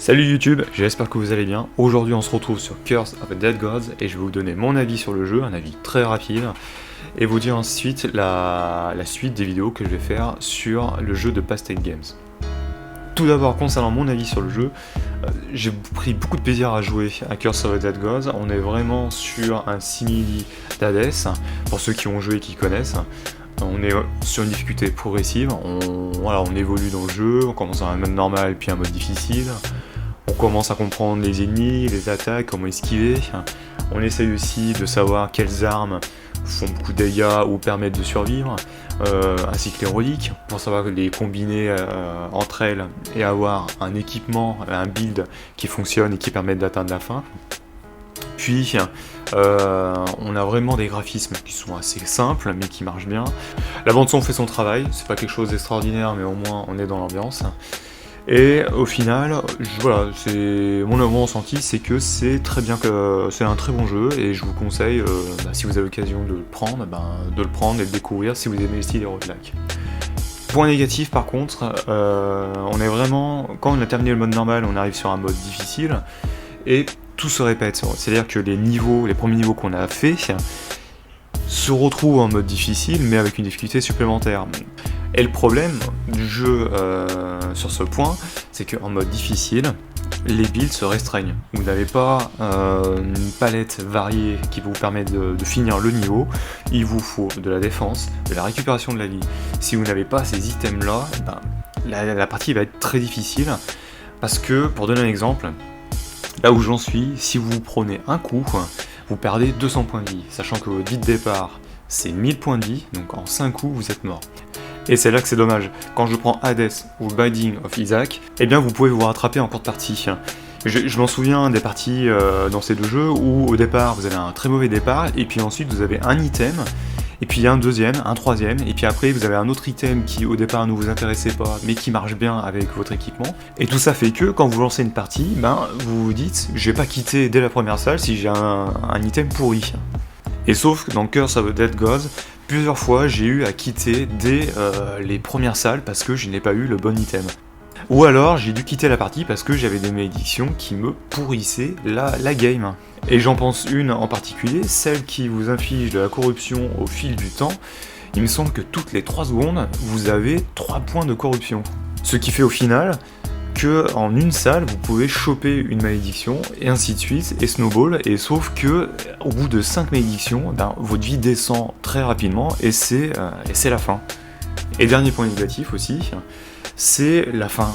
Salut YouTube, j'espère que vous allez bien. Aujourd'hui on se retrouve sur Curse of the Dead Gods et je vais vous donner mon avis sur le jeu, un avis très rapide, et vous dire ensuite la suite des vidéos que je vais faire sur le jeu de Pastèque Games. Tout d'abord, concernant mon avis sur le jeu, j'ai pris beaucoup de plaisir à jouer à Curse of the Dead Gods. On est vraiment sur un simili d'Hades, pour ceux qui ont joué et qui connaissent. On est sur une difficulté progressive, on évolue dans le jeu, on commence dans un mode normal puis un mode difficile. On commence à comprendre les ennemis, les attaques, comment esquiver. On essaye aussi de savoir quelles armes font beaucoup de dégâts ou permettent de survivre, ainsi que les reliques, pour savoir les combiner entre elles et avoir un équipement, un build qui fonctionne et qui permet d'atteindre la fin. Puis, on a vraiment des graphismes qui sont assez simples, mais qui marchent bien. La bande-son fait son travail, c'est pas quelque chose d'extraordinaire, mais au moins on est dans l'ambiance. Et au final, voilà, mon ressenti, c'est que c'est très bien, que c'est un très bon jeu, et je vous conseille, si vous avez l'occasion de le prendre, et de le découvrir si vous aimez le style des roguelikes. Point négatif par contre, on est vraiment, quand on a terminé le mode normal, on arrive sur un mode difficile, et tout se répète, c'est-à-dire que les premiers niveaux qu'on a fait se retrouvent en mode difficile, mais avec une difficulté supplémentaire. Et le problème du jeu sur ce point, c'est qu'en mode difficile, les builds se restreignent. Vous n'avez pas une palette variée qui vous permet de finir le niveau. Il vous faut de la défense, de la récupération de la vie. Si vous n'avez pas ces items-là, la partie va être très difficile. Parce que, pour donner un exemple, là où j'en suis, si vous prenez un coup, vous perdez 200 points de vie, sachant que votre vie de départ, c'est 1000 points de vie, donc en 5 coups, vous êtes mort. Et c'est là que c'est dommage. Quand je prends Hades ou Binding of Isaac, eh bien vous pouvez vous rattraper en cours de partie. Je m'en souviens des parties dans ces deux jeux où au départ vous avez un très mauvais départ, et puis ensuite vous avez un item, et puis un deuxième, un troisième, et puis après vous avez un autre item qui au départ ne vous intéressait pas, mais qui marche bien avec votre équipement. Et tout ça fait que quand vous lancez une partie, vous vous dites, je vais pas quitter dès la première salle si j'ai un item pourri. Et sauf que dans Curse of the Dead Gods, plusieurs fois j'ai eu à quitter dès les premières salles parce que je n'ai pas eu le bon item. Ou alors j'ai dû quitter la partie parce que j'avais des malédictions qui me pourrissaient la game. Et j'en pense une en particulier, celle qui vous inflige de la corruption au fil du temps. Il me semble que toutes les 3 secondes, vous avez 3 points de corruption. Ce qui fait au final que en une salle, vous pouvez choper une malédiction, et ainsi de suite, et snowball, et sauf que au bout de 5 malédictions, votre vie descend très rapidement, et c'est la fin. Et dernier point négatif aussi, c'est la fin.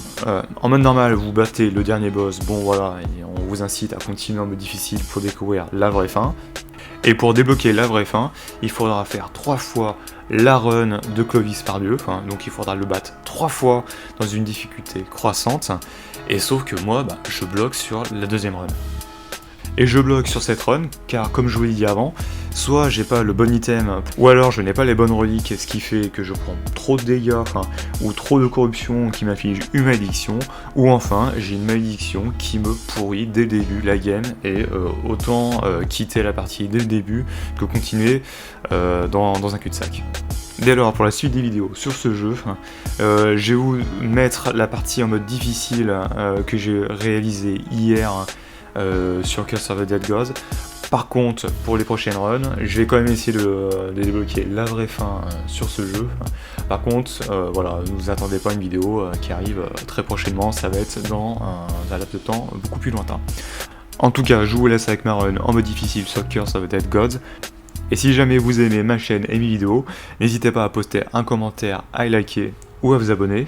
En mode normal, vous battez le dernier boss, bon voilà, et on vous incite à continuer en mode difficile pour découvrir la vraie fin. Et pour débloquer la vraie fin, il faudra faire 3 fois la run de Clovis Pardieu, donc il faudra le battre 3 fois dans une difficulté croissante, et sauf que moi, je bloque sur la deuxième run. Et je bloque sur cette run, car comme je vous l'ai dit avant, soit j'ai pas le bon item, ou alors je n'ai pas les bonnes reliques, ce qui fait que je prends trop de dégâts, ou trop de corruption qui m'inflige une malédiction, ou enfin j'ai une malédiction qui me pourrit dès le début la game, et autant quitter la partie dès le début que continuer dans un cul-de-sac. Dès lors, pour la suite des vidéos sur ce jeu, je vais vous mettre la partie en mode difficile que j'ai réalisée hier, sur Curse of the Dead Gods. Par contre, pour les prochaines runs, je vais quand même essayer de débloquer la vraie fin sur ce jeu. Par contre, voilà, ne vous attendez pas à une vidéo qui arrive très prochainement, ça va être dans un laps de temps beaucoup plus lointain. En tout cas, je vous laisse avec ma run en mode difficile sur Curse of the Dead Gods. Et si jamais vous aimez ma chaîne et mes vidéos, n'hésitez pas à poster un commentaire, à liker ou à vous abonner.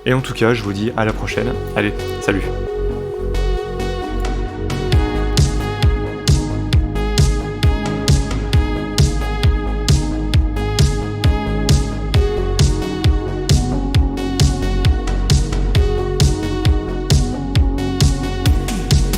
Et en tout cas, je vous dis à la prochaine. Allez, salut!